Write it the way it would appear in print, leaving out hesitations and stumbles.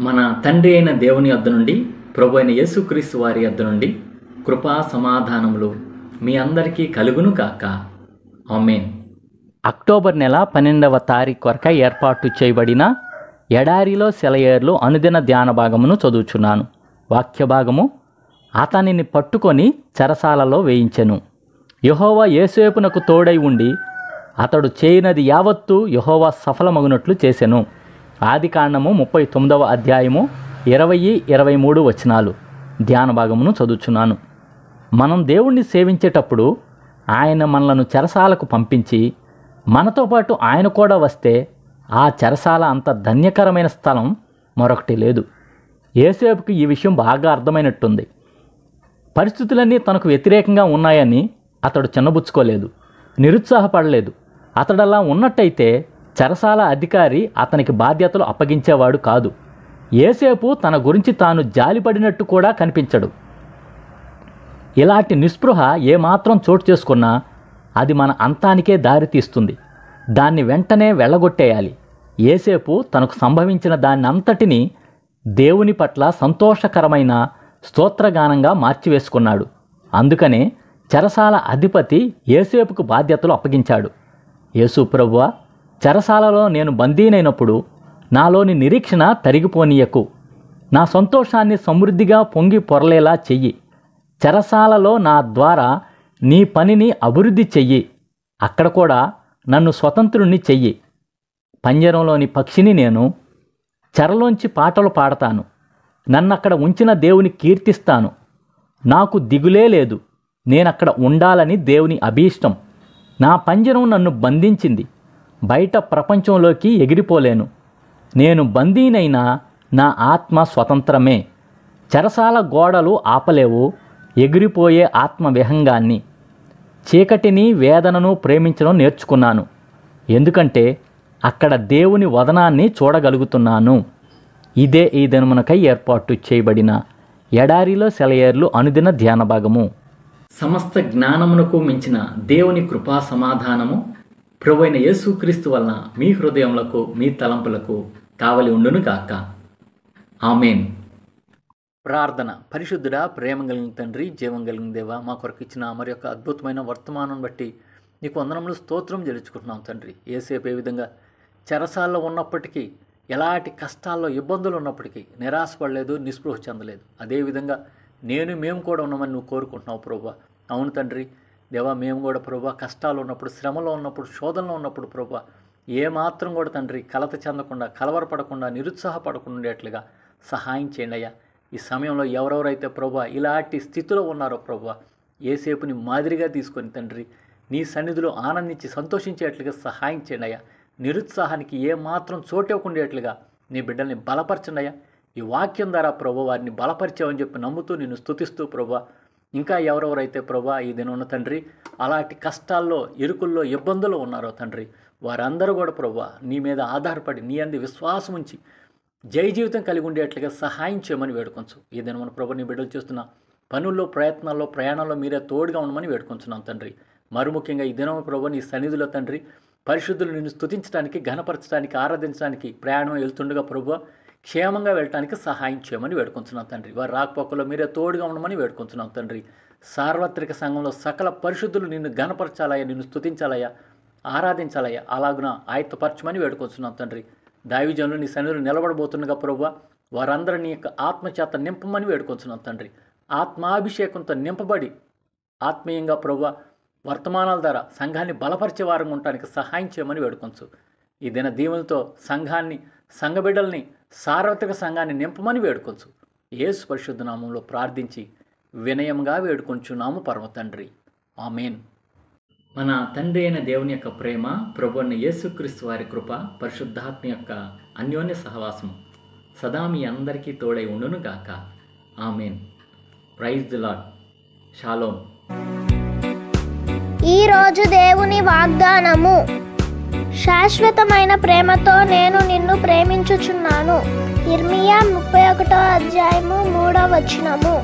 మన తండ్రి అయిన దేవుని యొద్ద నుండి, ప్రభు అయిన యేసుక్రీస్తు వారి యొద్ద నుండి కృపా సమాధానములు మీ అందరికీ కలుగును గాక. ఆమేన్. అక్టోబర్ నెల 12వ తారీఖు వరకు ఏర్పాటు చేయబడిన ఎడారిలో సెలయేర్లు అనుదిన ధ్యాన భాగమును చదువుచున్నాను. వాక్య భాగము: అతనిని పట్టుకొని చెరసాలలో వేయించెను. యెహోవా యోసేపునకు తోడై ఉండి అతడు చేయనది యావత్తు యెహోవా సఫలమగునట్లు చేసెను. ఆదికాండము 39వ అధ్యాయము 20-23 వచనాలు ధ్యాన భాగమును చదువుచున్నాను. మనం దేవుణ్ణి సేవించేటప్పుడు ఆయన మనలను చెరసాలకు పంపించి మనతో పాటు ఆయన కూడా వస్తే ఆ చెరసాల అంత ధన్యకరమైన స్థలం మరొకటి లేదు. యోసేపుకు ఈ విషయం బాగా అర్థమైనట్టుంది. పరిస్థితులన్నీ తనకు వ్యతిరేకంగా ఉన్నాయని అతడు చిన్నబుచ్చుకోలేదు, నిరుత్సాహపడలేదు. అతడలా ఉన్నట్టయితే చెరసాల అధికారి అతనికి బాధ్యతలు అప్పగించేవాడు కాదు. యోసేపు తన గురించి తాను జాలిపడినట్టు కూడా కనిపించడు. ఇలాంటి నిస్పృహ ఏమాత్రం చోటు చేసుకున్నా అది మన అంతానికే దారితీస్తుంది. దాన్ని వెంటనే వెళ్ళగొట్టేయాలి. యోసేపు తనకు సంభవించిన దాన్ని అంతటినీ దేవుని పట్ల సంతోషకరమైన స్తోత్రగానంగా మార్చివేసుకున్నాడు. అందుకనే చెరసాల అధిపతి యోసేపుకు బాధ్యతలు అప్పగించాడు. యేసు ప్రభువా, చెరసాలలో నేను బందీనైనప్పుడు నాలోని నిరీక్షణ తరిగిపోనీయకు. నా సంతోషాన్ని సమృద్ధిగా పొంగి పొరలేలా చెయ్యి. చెరసాలలో నా ద్వారా నీ పనిని అభివృద్ధి చెయ్యి. అక్కడ కూడా నన్ను స్వతంత్రుణ్ణి చెయ్యి. పంజరంలోని పక్షిని నేను, చెరలోంచి పాటలు పాడతాను. నన్నక్కడ ఉంచిన దేవుని కీర్తిస్తాను. నాకు దిగులే లేదు. నేనక్కడ ఉండాలని దేవుని అభీష్టం. నా పంజరం నన్ను బంధించింది. బయట ప్రపంచంలోకి ఎగిరిపోలేను. నేను బందీనైనా నా ఆత్మ స్వతంత్రమే. చెరసాల గోడలు ఆపలేవు ఎగిరిపోయే ఆత్మ విహంగాన్ని. చీకటిని, వేదనను ప్రేమించడం నేర్చుకున్నాను. ఎందుకంటే అక్కడ దేవుని వదనాన్ని చూడగలుగుతున్నాను. ఇదే ఈ దినమునకై ఏర్పాటు చేయబడిన ఎడారిలో సెలయేర్లు అనుదిన ధ్యాన భాగము. సమస్త జ్ఞానమునకు మించిన దేవుని కృపా సమాధానము ప్రభు అయిన యేసుక్రీస్తు వలన మీ హృదయములకు, మీ తలంపులకు కావలి ఉండును గాక. ఆమేన్. ప్రార్థన. పరిశుద్ధుడా, ప్రేమ కలిగిన తండ్రి, జీవం కలిగిన దేవా, మా కొరకు ఇచ్చిన మరి యొక్క అద్భుతమైన వర్తమానం బట్టి నీకు వందనములు, స్తోత్రం చెల్లించుకుంటున్నాం తండ్రి. యేసేపు ఏ విధంగా చెరసాల్లో ఉన్నప్పటికీ, ఎలాంటి కష్టాల్లో, ఇబ్బందులు ఉన్నప్పటికీ నిరాశపడలేదు, నిస్పృహ చెందలేదు. అదేవిధంగా మేము కూడా ఉన్నామని నువ్వు కోరుకుంటున్నావు ప్రభువా. అవును తండ్రి దేవా, మేము కూడా ప్రభువా కష్టాలు ఉన్నప్పుడు, శ్రమలో ఉన్నప్పుడు, శోధనలో ఉన్నప్పుడు ప్రభువా ఏమాత్రం కూడా తండ్రి కలత చెందకుండా, కలవరపడకుండా, నిరుత్సాహపడకుండా ఉండేట్లుగా సహాయం చేయండి అయ్యా. ఈ సమయంలో ఎవరెవరైతే ప్రభువా ఇలాంటి స్థితిలో ఉన్నారో ప్రభువా, యేసేపుని మాదిరిగా తీసుకొని తండ్రి నీ సన్నిధిలో ఆనందించి సంతోషించేట్లుగా సహాయం చేయండి అయ్యా. నిరుత్సాహానికి ఏమాత్రం చోటివ్వకుండేట్లుగా నీ బిడ్డల్ని బలపరచండి అయ్యా. ఈ వాక్యం ద్వారా ప్రభు వారిని బలపరిచావని చెప్పి నమ్ముతూ నిన్ను స్తుతిస్తూ ప్రభు, ఇంకా ఎవరెవరైతే ప్రభు ఈ దినం ఉన్న తండ్రి అలాంటి కష్టాల్లో, ఇరుకుల్లో, ఇబ్బందుల్లో ఉన్నారో తండ్రి, వారందరూ కూడా ప్రభు నీ మీద ఆధారపడి నీ అందు విశ్వాసం ఉంచి జయ జీవితం కలిగి ఉండేట్లుగా సహాయం చేయమని వేడుకొంచు. ఈ దినం మన ప్రభు నీ బిడ్డలు చేస్తున్న పనుల్లో, ప్రయత్నాల్లో, ప్రయాణంలో మీరే తోడుగా ఉండమని వేడుకొంచున్నాం తండ్రి. మరి ముఖ్యంగా ఈ దినం ప్రభు నీ సన్నిధిలో తండ్రి పరిశుద్ధులు నిన్ను స్తుతించడానికి, ఘనపరచడానికి, ఆరాధించడానికి ప్రయాణం వెళ్తుండగా ప్రభు క్షేమంగా వెళ్ళటానికి సహాయం చేయమని వేడుకొంచున్నాం తండ్రి. వారి రాకపోకలో మీరే తోడుగా ఉండమని వేడుకొంచున్నాం తండ్రి. సార్వత్రిక సంఘంలో సకల పరిశుద్ధులు నిన్ను ఘనపరచాలయ్యా, నిన్ను స్తుతించాలయ్యా, ఆరాధించాలయ్యా, అలాగున ఆయత్తపరచమని వేడుకొంచున్నాం తండ్రి. దైవజనులు నీ సన్నిధిలో నిలబడబోతుండగా ప్రభు వారందరినీ యొక్క ఆత్మచేత నింపమని వేడుకొంచున్నాం తండ్రి. ఆత్మాభిషేకంతో నింపబడి ఆత్మీయంగా ప్రభు వర్తమానాల ద్వారా సంఘాన్ని బలపరిచే వారంగా ఉండటానికి సహాయం చేయమని వేడుకొంచు. ఈ దిన దీవులతో సంఘాన్ని, సంఘబిడ్డల్ని, సార్వత్రిక సంఘాన్ని నింపమని వేడుకొంచు. యేసు పరిశుద్ధ నామంలో ప్రార్థించి వినయంగా వేడుకొంచున్నాము పరమ తండ్రి. ఆమేన్. మన తండ్రి అయిన దేవుని యొక్క ప్రేమ, ప్రభు అయిన యేసుక్రీస్తు వారి కృప, పరిశుద్ధాత్మ యొక్క అన్యోన్య సహవాసం సదా మీ అందరికీ తోడై ఉండును గాక. ఆమేన్. Praise the Lord. షాలోమ్. ఈరోజు దేవుని వాగ్దానము: శాశ్వతమైన ప్రేమతో నేను నిన్ను ప్రేమించుచున్నాను. ఇర్మియా 31వ అధ్యాయము 3వ వచనము.